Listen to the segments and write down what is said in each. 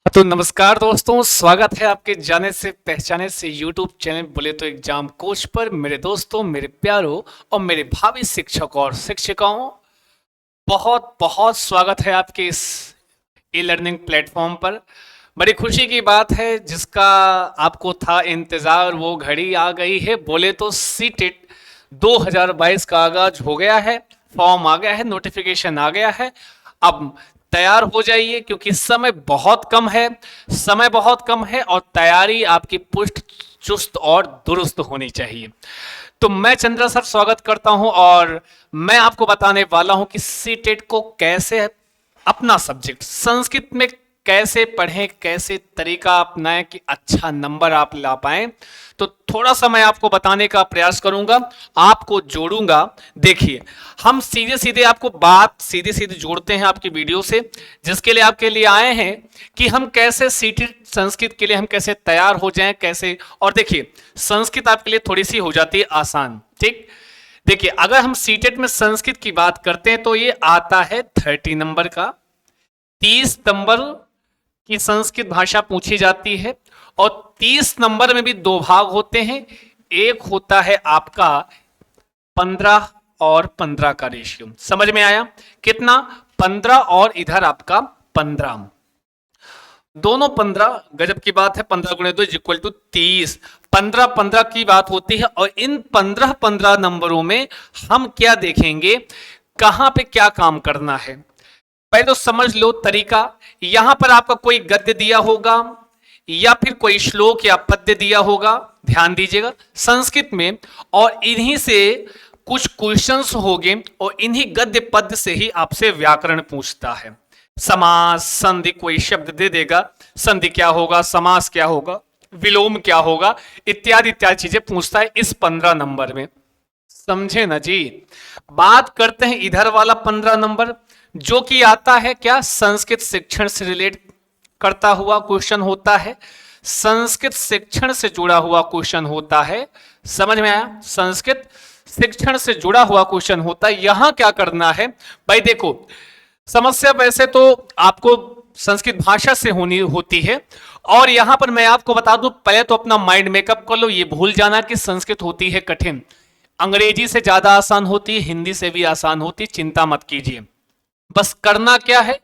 तो नमस्कार दोस्तों, स्वागत है आपके जाने से पहचाने से यूट्यूब चैनल बोले तो एग्जाम कोच पर। मेरे दोस्तों, मेरे प्यारों और मेरे भावी शिक्षक और शिक्षिकाओं, बहुत बहुत स्वागत है आपके इस ई लर्निंग प्लेटफॉर्म पर। बड़ी खुशी की बात है, जिसका आपको था इंतज़ार, वो घड़ी आ गई है। बोले तो सीटेट 2022 का आगाज हो गया है, फॉर्म आ गया है, नोटिफिकेशन आ गया है। अब तैयार हो जाइए, क्योंकि समय बहुत कम है और तैयारी आपकी पुष्ट चुस्त और दुरुस्त होनी चाहिए। तो मैं चंद्रा सर स्वागत करता हूं और मैं आपको बताने वाला हूं कि सीटेट को कैसे, अपना सब्जेक्ट संस्कृत में कैसे पढ़ें, कैसे तरीका अपनाएं कि अच्छा नंबर आप ला पाएं। तो थोड़ा सा मैं आपको बताने का प्रयास करूंगा, आपको जोड़ूंगा। देखिए, हम सीधे सीधे आपको बात सीधे सीधे जोड़ते हैं आपकी वीडियो से, जिसके लिए आपके लिए आए हैं कि हम कैसे सीटेट संस्कृत के लिए हम कैसे तैयार हो जाएं, कैसे। और देखिए, संस्कृत आपके लिए थोड़ी सी हो जाती है आसान, ठीक। देखिए, अगर हम सीटेट में संस्कृत की बात करते हैं तो ये आता है 30 नंबर का। 30 नंबर की संस्कृत भाषा पूछी जाती है और 30 नंबर में भी दो भाग होते हैं। एक होता है आपका 15 और 15 का रेशियो। समझ में आया? कितना? 15 और इधर आपका 15, दोनों 15। गजब की बात है, 15 गुणे 2 इक्वल टू 30। 15 15 की बात होती है और इन 15 15 नंबरों में हम क्या देखेंगे, कहां पे क्या काम करना है। पहले तो समझ लो तरीका। यहां पर आपका कोई गद्य दिया होगा या फिर कोई श्लोक या पद्य दिया होगा, ध्यान दीजिएगा संस्कृत में, और इन्हीं से कुछ क्वेश्चंस होंगे और इन्हीं गद्य पद्य से ही आपसे व्याकरण पूछता है। समास, संधि, कोई शब्द दे देगा, संधि क्या होगा, समास क्या होगा, विलोम क्या होगा, इत्यादि इत्यादि चीजें पूछता है इस 15 नंबर में। समझे ना जी? बात करते हैं इधर वाला 15 नंबर, जो कि आता है क्या, संस्कृत शिक्षण से रिलेट करता हुआ क्वेश्चन होता है, संस्कृत शिक्षण से जुड़ा हुआ क्वेश्चन होता है। समझ में आया? संस्कृत शिक्षण से जुड़ा हुआ क्वेश्चन होता है। यहां क्या करना है भाई, देखो, समस्या वैसे तो आपको संस्कृत भाषा से होनी होती है, और यहां पर मैं आपको बता दूं, पहले तो अपना माइंड मेकअप कर लो, ये भूल जाना कि संस्कृत होती है कठिन। अंग्रेजी से ज्यादा आसान होती है, हिंदी से भी आसान होती है, चिंता मत कीजिए। बस करना क्या है,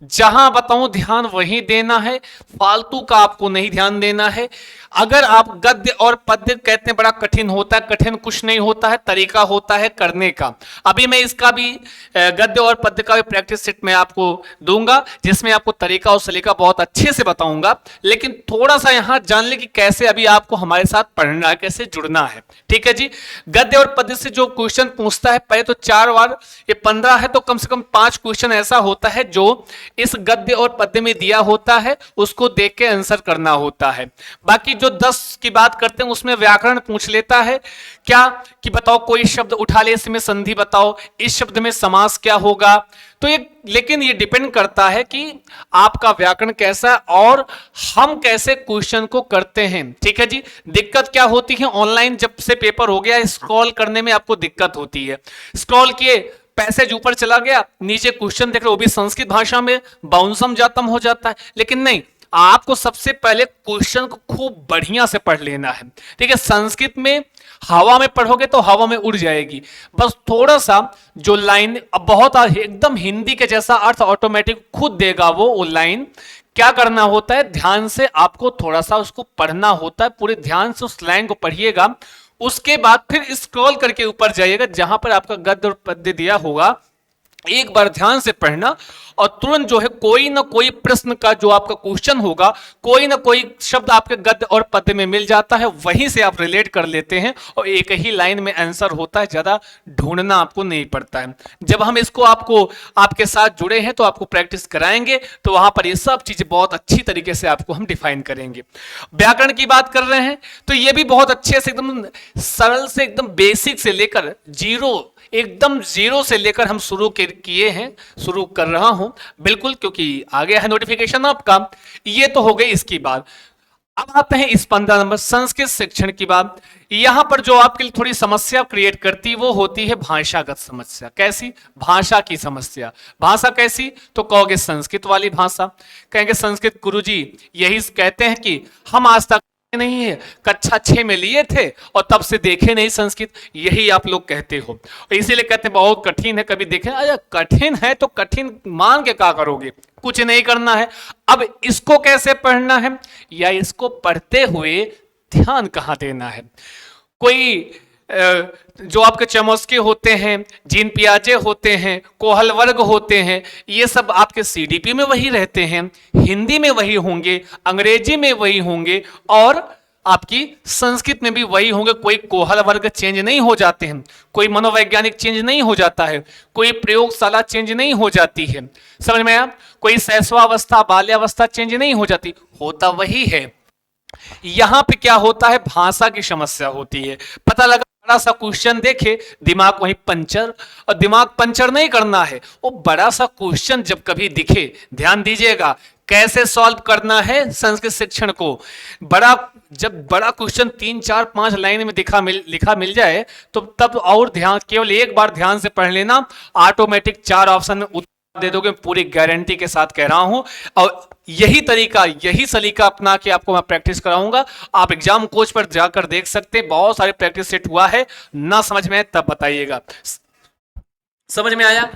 जहां बताऊं ध्यान वहीं देना है, फालतू का आपको नहीं ध्यान देना है। अगर आप गद्य और पद्य कहते हैं बड़ा कठिन होता है, कठिन कुछ नहीं होता है, तरीका होता है करने का। अभी मैं इसका भी गद्य और पद्य का भी प्रैक्टिस सेट में आपको दूंगा, जिसमें आपको तरीका और सलीका बहुत अच्छे से बताऊंगा। लेकिन थोड़ा सा यहां जान ले कि कैसे अभी आपको हमारे साथ पढ़ना है, कैसे जुड़ना है। ठीक है जी। गद्य और पद्य से जो क्वेश्चन पूछता है, पहले तो 4 बार, ये 15 है तो कम से कम 5 क्वेश्चन ऐसा होता है जो इस गद्य और पद्य में दिया होता है, उसको देख के आंसर करना होता है। बाकी जो 10 की बात करते हैं उसमें व्याकरण पूछ लेता है, क्या कि बताओ कोई शब्द उठा ले, इसमें संधि बताओ, इस शब्द में समास क्या होगा। तो ये, लेकिन ये डिपेंड करता है कि आपका व्याकरण कैसा है और हम कैसे क्वेश्चन को करते हैं। ठीक है जी। दिक्कत क्या होती है, ऑनलाइन जब से पेपर हो गया, स्क्रॉल करने में आपको दिक्कत होती है। स्क्रॉल किए, पैसेज ऊपर चला गया, नीचे क्वेश्चन देख रहे, वो भी संस्कृत भाषा में, बाउंसम जातम हो जाता है। लेकिन नहीं, आपको सबसे पहले क्वेश्चन को खूब बढ़िया से पढ़ लेना है। ठीक है। संस्कृत में हवा में पढ़ोगे तो हवा में उड़ जाएगी। बस थोड़ा सा जो लाइन, अब बहुत एकदम हिंदी के जैसा अर्थ ऑटोमेटिक खुद देगा वो लाइन। क्या करना होता है, ध्यान से आपको थोड़ा सा उसको पढ़ना होता है, पूरे ध्यान से उस लाइन को पढ़िएगा। उसके बाद फिर स्क्रॉल करके ऊपर जाइएगा, जहां पर आपका गद्य और पद्य दिया होगा, एक बार ध्यान से पढ़ना और तुरंत जो है कोई ना कोई प्रश्न का जो आपका क्वेश्चन होगा, कोई ना कोई शब्द आपके गद्य और पद्य में मिल जाता है, वहीं से आप रिलेट कर लेते हैं और एक ही लाइन में आंसर होता है, ज्यादा ढूंढना आपको नहीं पड़ता है। जब हम इसको आपको आपके साथ जुड़े हैं तो आपको प्रैक्टिस कराएंगे, तो वहां पर ये सब चीजें बहुत अच्छी तरीके से आपको हम डिफाइन करेंगे। व्याकरण की बात कर रहे हैं तो ये भी बहुत अच्छे से, एकदम सरल से, एकदम बेसिक से लेकर एकदम जीरो से लेकर हम शुरू किए हैं, शुरू कर रहा हूं बिल्कुल, क्योंकि आ गया है नोटिफिकेशन आपका। ये तो हो गई इसकी बात। अब आते हैं इस 15 नंबर संस्कृत शिक्षण की बात। यहां पर जो आपके लिए थोड़ी समस्या क्रिएट करती है वो होती है भाषागत समस्या। कैसी? भाषा की समस्या। भाषा कैसी? तो कहोगे संस्कृत वाली भाषा। कहेंगे संस्कृत गुरुजी यही कहते हैं कि हम आज तक नहीं है, कक्षा 6 में लिए थे और तब से देखे नहीं संस्कृत, यही आप लोग कहते हो, इसीलिए कहते हैं बहुत कठिन है, कभी देखे। अरे कठिन है तो कठिन मान के क्या करोगे, कुछ नहीं करना है। अब इसको कैसे पढ़ना है या इसको पढ़ते हुए ध्यान कहां देना है। कोई जो आपके चमोस्के होते हैं, जीन पियाजे होते हैं, कोहल वर्ग होते हैं, ये सब आपके सीडीपी में वही रहते हैं, हिंदी में वही होंगे, अंग्रेजी में वही होंगे और आपकी संस्कृत में भी वही होंगे। कोई कोहल वर्ग चेंज नहीं हो जाते हैं, कोई मनोवैज्ञानिक चेंज नहीं हो जाता है, कोई प्रयोगशाला चेंज नहीं हो जाती है। समझ में आया? कोई शैशवावस्था बाल्यावस्था चेंज नहीं हो जाती, होता वही है। यहां पे क्या होता है, भाषा की समस्या होती है। पता लगा बड़ा सा क्वेश्चन देखे, दिमाग वहीं पंचर, और दिमाग पंचर नहीं करना है। वो बड़ा सा क्वेश्चन जब कभी दिखे, ध्यान दीजिएगा कैसे सॉल्व करना है संस्कृत शिक्षण को। जब बड़ा क्वेश्चन 3 4 5 लाइन में लिखा मिल जाए तो तब और ध्यान, केवल एक बार ध्यान से पढ़ लेना, ऑटोमेटिक 4 ऑप्शन में उत्तर दे दोगे, पूरी गारंटी के साथ कह रहा हूं। और यही सलीका अपना के आपको मैं प्रैक्टिस कराऊंगा। आप एग्जाम कोच पर जाकर देख सकते हैं, बहुत सारे प्रैक्टिस सेट हुआ है। ना समझ में तब बताइएगा। समझ में आया?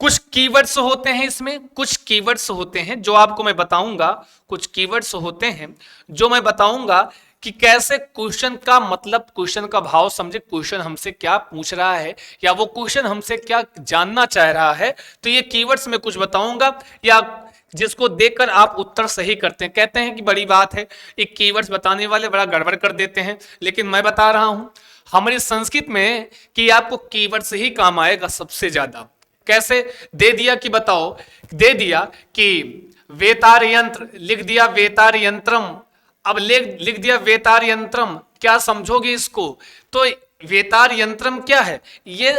कुछ कीवर्ड्स होते हैं इसमें, कुछ कीवर्ड्स होते हैं जो आपको मैं बताऊंगा, कुछ कीवर्ड्स होते हैं जो मैं बताऊंगा कि कैसे क्वेश्चन का मतलब, क्वेश्चन का भाव समझे, क्वेश्चन हमसे क्या पूछ रहा है या वो क्वेश्चन हमसे क्या जानना चाह रहा है। तो ये कीवर्ड्स में कुछ बताऊंगा, या जिसको देखकर आप उत्तर सही करते हैं। कहते हैं कि बड़ी बात है, एक कीवर्ड्स बताने वाले बड़ा गड़बड़ कर देते हैं, लेकिन मैं बता रहा हूं हमारी संस्कृत में कि आपको कीवर्ड्स ही काम आएगा सबसे ज्यादा। कैसे? दे दिया कि बताओ, दे दिया कि वेतार यंत्र, लिख दिया वेतार यंत्रम। अब लिख दिया वेतार यंत्रम, क्या समझोगे इसको? तो वेतार यंत्रम क्या है? ये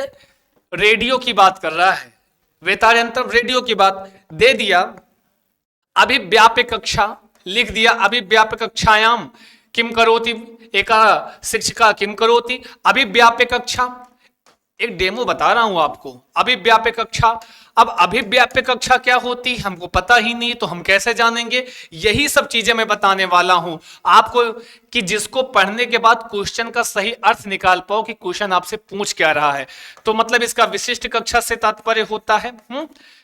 रेडियो की बात कर रहा है। वेतार यंत्रम रेडियो की बात। दे दिया अभिव्याप्य कक्षा, लिख दिया अभिव्याप्य कक्षायाम किम करोति, एक शिक्षिका किम करोति अभिव्याप्य कक्षा। एक डेमो बता रहा हूं आपको, अभिव्याप्य कक्षा। अब अभिव्याप्य कक्षा क्या होती है हमको पता ही नहीं, तो हम कैसे जानेंगे? यही सब चीजें मैं बताने वाला हूं आपको, कि जिसको पढ़ने के बाद क्वेश्चन का सही अर्थ निकाल पाओ कि क्वेश्चन आपसे पूछ क्या रहा है। तो मतलब इसका विशिष्ट कक्षा से तात्पर्य होता है,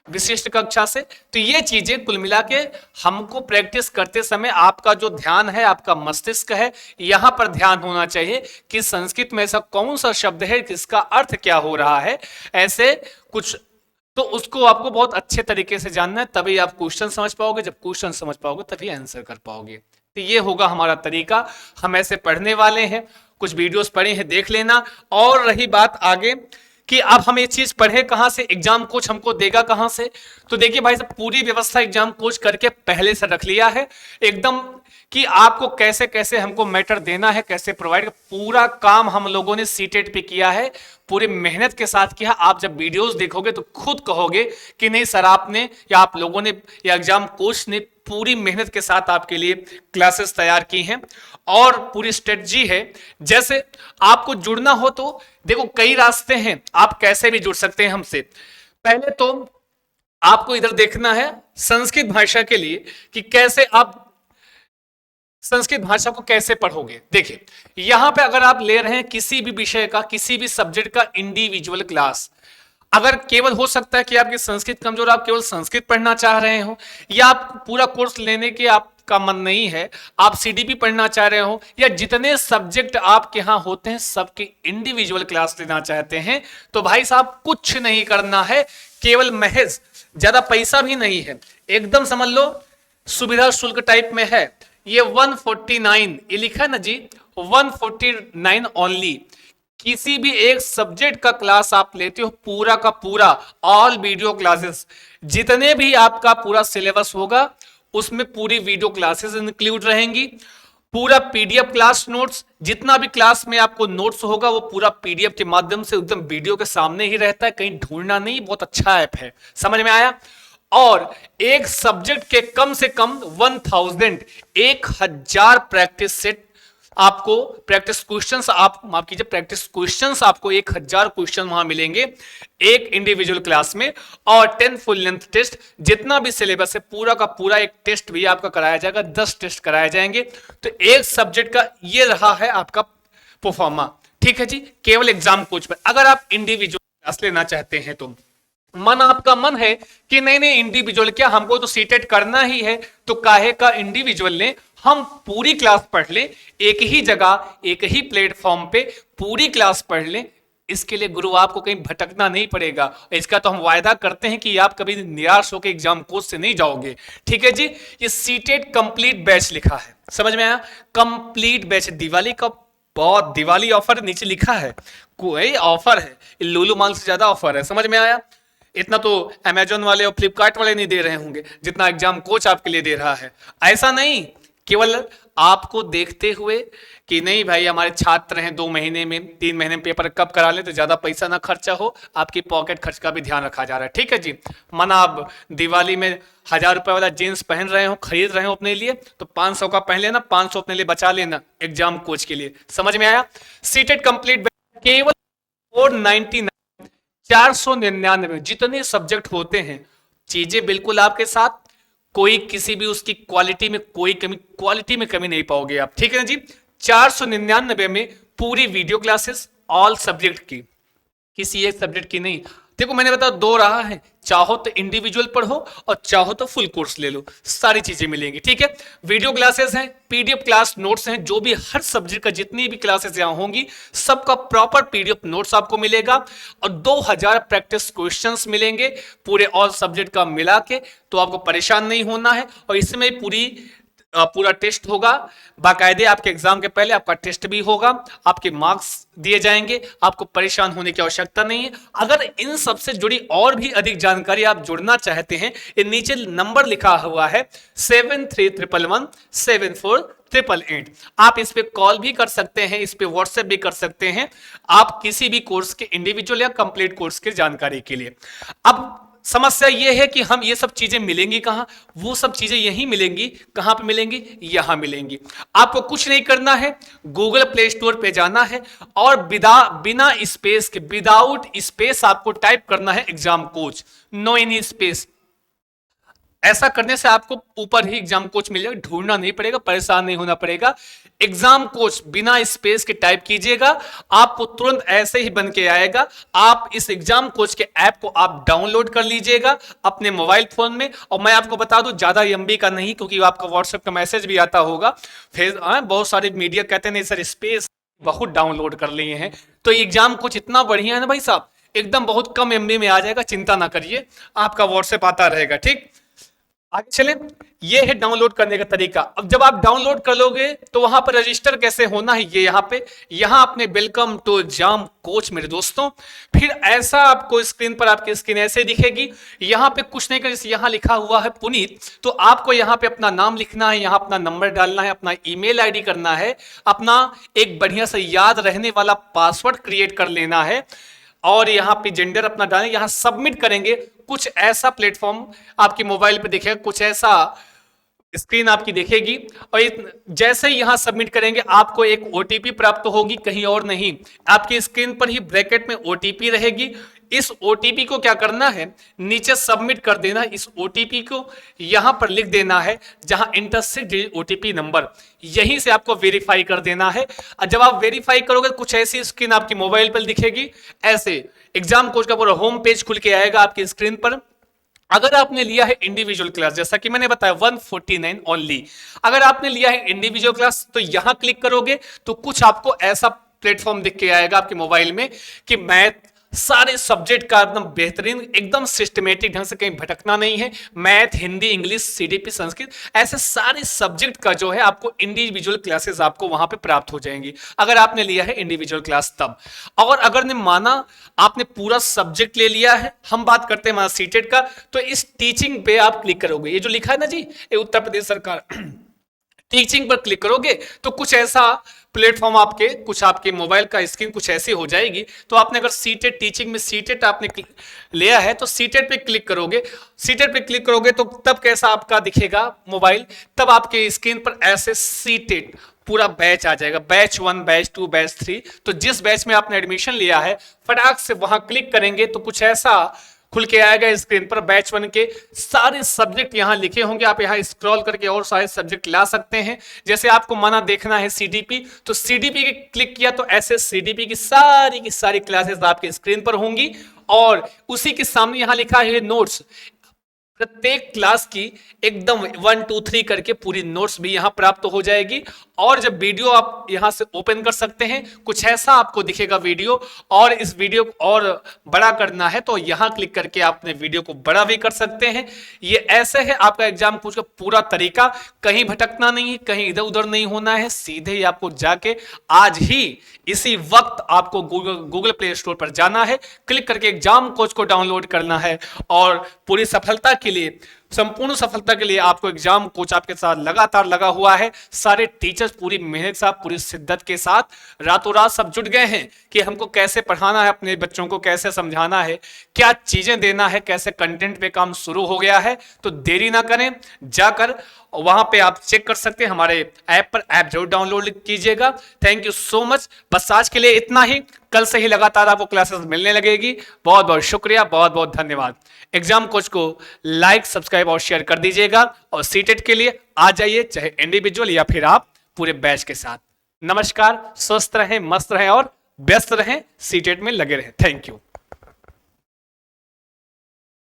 विशिष्ट कक्षा से। तो ये चीजें कुल मिला के हमको प्रैक्टिस करते समय आपका जो ध्यान है, आपका मस्तिष्क है, यहां पर ध्यान होना चाहिए कि संस्कृत में ऐसा कौन सा शब्द है जिसका अर्थ क्या हो रहा है, ऐसे कुछ। तो उसको आपको बहुत अच्छे तरीके से जानना है, तभी आप क्वेश्चन समझ पाओगे। जब क्वेश्चन समझ पाओगे तभी आंसर कर पाओगे। तो ये होगा हमारा तरीका, हम ऐसे पढ़ने वाले हैं। कुछ वीडियोस पढ़े हैं, देख लेना। और रही बात आगे कि अब हम ये चीज पढ़े कहां से, एग्जाम कोच हमको देगा कहां से। तो देखिए भाई साहब, पूरी व्यवस्था एग्जाम कोच करके पहले से रख लिया है एकदम, कि आपको कैसे कैसे हमको मैटर देना है, कैसे प्रोवाइड, पूरा काम हम लोगों ने सीटेट पे किया है, पूरी मेहनत के साथ किया। आप जब वीडियोस देखोगे तो खुद कहोगे कि नहीं सर आपने या आप लोगों ने या एग्जाम कोच ने पूरी मेहनत के साथ आपके लिए क्लासेस तैयार की हैं और पूरी स्ट्रेटजी है। जैसे आपको जुड़ना हो तो देखो कई रास्ते हैं, आप कैसे भी जुड़ सकते हैं हमसे। पहले तो आपको इधर देखना है संस्कृत भाषा के लिए कि कैसे आप संस्कृत भाषा को कैसे पढ़ोगे। देखिए यहां पे अगर आप ले रहे हैं किसी भी विषय का, किसी भी सब्जेक्ट का इंडिविजुअल क्लास, अगर केवल हो सकता है कि आपकी संस्कृत कमजोर, आप केवल संस्कृत पढ़ना चाह रहे हो, या आप पूरा कोर्स लेने के आपका मन नहीं है, आप सीडीपी पढ़ना चाह रहे हो, या जितने सब्जेक्ट आपके यहां होते हैं सबके इंडिविजुअल क्लास लेना चाहते हैं, तो भाई साहब कुछ नहीं करना है, केवल महज, ज्यादा पैसा भी नहीं है, एकदम समझ लो सुविधा शुल्क टाइप में है। ये 149 ये लिखा है ना जी, 149 ओनली। किसी भी एक सब्जेक्ट का क्लास आप लेते हो, पूरा का पूरा ऑल वीडियो क्लासेस, जितने भी आपका पूरा सिलेबस होगा उसमें पूरी वीडियो क्लासेस इंक्लूड रहेंगी। पूरा पीडीएफ क्लास नोट्स, जितना भी क्लास में आपको नोट्स होगा वो पूरा पीडीएफ के माध्यम से एकदम वीडियो के सामने ही रहता है, कहीं ढूंढना नहीं। बहुत अच्छा ऐप है, समझ में आया। और एक सब्जेक्ट के कम से कम 1000 प्रैक्टिस सेट आपको, प्रैक्टिस क्वेश्चंस आप माफ कीजिए, प्रैक्टिस क्वेश्चंस आपको 1000 क्वेश्चन वहां मिलेंगे एक इंडिविजुअल क्लास में, और 10 फुल लेंथ टेस्ट, जितना भी सिलेबस है पूरा का पूरा एक टेस्ट भी आपका कराया जाएगा, 10 टेस्ट कराए जाएंगे। तो एक सब्जेक्ट का ये रहा है आपका परफॉर्मा, ठीक है जी, केवल एग्जाम कोच पर। अगर आप इंडिविजुअल क्लास लेना चाहते हैं तो आपका मन है कि नहीं नहीं इंडिविजुअल क्या, हमको तो सीटेट करना ही है, तो काहे का इंडिविजुअल लें, हम पूरी क्लास पढ़ लें, एक ही जगह एक ही प्लेटफॉर्म पे पूरी क्लास पढ़ लें। इसके लिए गुरु आपको कहीं भटकना नहीं पड़ेगा, इसका तो हम वायदा करते हैं कि आप कभी निराश होकर एग्जाम कोच से नहीं जाओगे, ठीक है जी। ये सीटेट कंप्लीट बैच लिखा है, समझ में आया, कंप्लीट बैच, दिवाली का बहुत दिवाली ऑफर नीचे लिखा है, कोई ऑफर है, लुलु माल से ज्यादा ऑफर है, समझ में आया। इतना तो अमेजोन वाले और फ्लिपकार्ट वाले नहीं दे रहे होंगे जितना एग्जाम कोच आपके लिए दे रहा है। ऐसा नहीं, केवल आपको देखते हुए कि नहीं भाई हमारे छात्र हैं, 2 महीने में 3 महीने में पेपर कब करा ले, तो ज्यादा पैसा ना खर्चा हो, आपकी पॉकेट खर्च का भी ध्यान रखा जा रहा है, ठीक है जी। माना आप दिवाली में 1000 रुपए वाला जींस पहन रहे हो, खरीद रहे हो अपने लिए, तो 500 का पहन लेना, 500 अपने लिए बचा लेना एग्जाम कोच के लिए, समझ में आया। सीटेट कंप्लीट केवल 499, 499, जितने सब्जेक्ट होते हैं, चीजें बिल्कुल आपके साथ, कोई किसी भी उसकी क्वालिटी में कोई कमी, क्वालिटी में कमी नहीं पाओगे आप, ठीक है ना जी। 499 में पूरी वीडियो क्लासेस ऑल सब्जेक्ट की, किसी एक सब्जेक्ट की नहीं। देखो मैंने बताया 2 रहा है, चाहो तो इंडिविजुअल पढ़ो और चाहो तो फुल कोर्स ले लो, सारी चीजें मिलेंगी, ठीक है। वीडियो क्लासेस हैं, पीडीएफ क्लास नोट्स हैं, जो भी हर सब्जेक्ट का जितनी भी क्लासेस यहां होंगी सबका प्रॉपर पीडीएफ नोट्स आपको मिलेगा, और 2000 प्रैक्टिस क्वेश्चंस मिलेंगे पूरे ऑल सब्जेक्ट का मिला के, तो आपको परेशान नहीं होना है। और इसमें पूरा टेस्ट होगा, बाकायदे आपके एग्जाम के पहले आपका टेस्ट भी होगा, आपके मार्क्स दिए जाएंगे, आपको परेशान होने की आवश्यकता नहीं है। अगर इन सब से जुड़ी और भी अधिक जानकारी आप जुड़ना चाहते हैं, ये नीचे नंबर लिखा हुआ है 7311174888, आप इस पे कॉल भी कर सकते हैं, इस पे व्हाट्सएप भी कर सकते हैं, आप किसी भी कोर्स के इंडिविजुअल या कंप्लीट कोर्स की जानकारी के लिए। अब समस्या यह है कि हम ये सब चीजें मिलेंगी कहां, वो सब चीजें यहीं मिलेंगी, कहां पे मिलेंगी, यहां मिलेंगी। आपको कुछ नहीं करना है, गूगल प्ले स्टोर पे जाना है और बिना स्पेस के, विदाउट स्पेस आपको टाइप करना है exam coach, no any space. ऐसा करने से आपको ऊपर ही एग्जाम कोच मिल जाएगा, ढूंढना नहीं पड़ेगा, परेशान नहीं होना पड़ेगा। एग्जाम कोच बिना स्पेस के टाइप कीजिएगा, आपको तुरंत ऐसे ही बन के आएगा। आप इस एग्जाम कोच के ऐप को आप डाउनलोड कर लीजिएगा अपने मोबाइल फोन में, और मैं आपको बता दूं ज्यादा एमबी का नहीं, क्योंकि आपका व्हाट्सएप का मैसेज भी आता होगा, फिर बहुत सारे मीडिया कहते हैं नहीं सर स्पेस बहुत डाउनलोड कर लिए हैं, तो एग्जाम कोच इतना बढ़िया है ना भाई साहब, एकदम बहुत कम एमबी में आ जाएगा, चिंता ना करिए, आपका व्हाट्सएप आता रहेगा, ठीक। आगे चलें, ये है डाउनलोड करने का तरीका। अब जब आप डाउनलोड कर लोगे तो वहां पर रजिस्टर कैसे होना है, ये यहां आपने वेलकम टू एग्जाम कोच मेरे दोस्तों, फिर ऐसा आपको स्क्रीन पर आपकी स्क्रीन ऐसे दिखेगी, यहां पे कुछ नहीं कर, जैसे यहां लिखा हुआ है पुनीत, तो आपको यहां पे अपना नाम लिखना है, यहां अपना नंबर डालना है, अपना ईमेल आईडी करना है, अपना एक बढ़िया सा याद रहने वाला पासवर्ड क्रिएट कर लेना है, और यहां पे जेंडर अपना डालें, यहां सबमिट करेंगे। कुछ ऐसा प्लेटफॉर्म आपके मोबाइल पे दिखेगा, कुछ ऐसा स्क्रीन आपकी देखेगी, और जैसे ही यहां सबमिट करेंगे आपको एक ओटीपी प्राप्त होगी, कहीं और नहीं, आपकी स्क्रीन पर ही ब्रैकेट में ओटीपी रहेगी। इस ओटीपी को क्या करना है, नीचे सबमिट कर देना, इस ओटीपी को यहां पर लिख देना है, जहां इंटर 6 डिजिट ओटीपी नंबर, यहीं से आपको वेरीफाई कर देना है। और जब आप वेरीफाई करोगे कुछ ऐसी स्क्रीन आपकी मोबाइल पर दिखेगी, ऐसे एग्जाम कोच का पूरा होम पेज खुल के आएगा आपकी स्क्रीन पर। अगर आपने लिया है इंडिविजुअल क्लास, जैसा कि मैंने बताया 149 ओनली, अगर आपने लिया है इंडिविजुअल क्लास तो यहां क्लिक करोगे तो कुछ आपको ऐसा प्लेटफॉर्म दिख के आएगा आपके मोबाइल में कि मैथ सारे सब्जेक्ट का एकदम बेहतरीन, एकदम सिस्टमेटिक ढंग से, कहीं भटकना नहीं है, math, Hindi, English, CDP, Sanskrit, ऐसे सारे सब्जेक्ट का जो है आपको इंडिविजुअल क्लासेस आपको वहां पे प्राप्त हो जाएंगी, अगर आपने लिया है इंडिविजुअल क्लास तब। और अगर ने माना आपने पूरा सब्जेक्ट ले लिया है, हम बात करते हैं हमारा सीटेट का, तो इस टीचिंग पे आप क्लिक करोगे, ये जो लिखा है ना जी, ये उत्तर प्रदेश सरकार टीचिंग पर क्लिक करोगे तो कुछ ऐसा प्लेटफॉर्म आपके मोबाइल का स्क्रीन कुछ ऐसी हो जाएगी। तो आपने अगर सीटेट टीचिंग में सीटेट आपने लिया है तो सीटेट पे क्लिक करोगे। सीटेट पे क्लिक करोगे तो तब कैसा आपका दिखेगा मोबाइल, तब आपके स्क्रीन पर ऐसे सीटेट पूरा बैच आ जाएगा, बैच 1, बैच 2, बैच 3। तो जिस बैच में आपने एडमिशन लिया है फटाक से वहां क्लिक करेंगे तो कुछ ऐसा खुल के आएगा स्क्रीन पर। बैच 1 के सारे सब्जेक्ट यहां लिखे होंगे, आप यहां स्क्रॉल करके और सारे सब्जेक्ट ला सकते हैं। जैसे आपको माना देखना है सीडीपी, तो सीडीपी के क्लिक किया तो ऐसे सीडीपी की सारी क्लासेस आपके स्क्रीन पर होंगी और उसी के सामने यहां लिखा है नोट्स। प्रत्येक क्लास की एकदम 1 2 3 करके पूरी नोट्स भी यहां प्राप्त हो जाएगी। और जब वीडियो आप यहां से ओपन कर सकते हैं, कुछ ऐसा आपको दिखेगा वीडियो। और इस वीडियो को और बड़ा करना है तो यहां क्लिक करके आप अपने वीडियो को बड़ा भी कर सकते हैं। ये ऐसे है आपका एग्जाम कुछ का पूरा तरीका, कहीं भटकना नहीं है, कहीं इधर उधर नहीं होना है, सीधे ही आपको जाके आज ही इसी वक्त आपको गूगल प्ले स्टोर पर जाना है, क्लिक करके एग्जाम कोच को डाउनलोड करना है। और पूरी सफलता के लिए, संपूर्ण सफलता के लिए आपको एग्जाम कोच आपके साथ लगातार लगा हुआ है। सारे टीचर्स पूरी मेहनत से, पूरी शिद्दत के साथ रातों रात सब जुट गए हैं कि हमको कैसे पढ़ाना है, अपने बच्चों को कैसे समझाना है, क्या चीजें देना है, कैसे कंटेंट पे काम शुरू हो गया है। तो देरी ना करें, जाकर वहां पे आप चेक कर सकते हैं हमारे ऐप पर, ऐप जरूर डाउनलोड कीजिएगा। Thank you so much. बस आज के लिए इतना ही, कल से ही लगातार आपको क्लासेस मिलने लगेगी। बहुत बहुत शुक्रिया, बहुत बहुत धन्यवाद। एग्जाम कोच को लाइक, सब्सक्राइब और शेयर कर दीजिएगा और सीटेट के लिए आ जाइए, चाहे इंडिविजुअल या फिर आप पूरे बैच के साथ। नमस्कार, स्वस्थ रहें, मस्त रहें और व्यस्त रहें, सीटेट में लगे रहें। Thank you.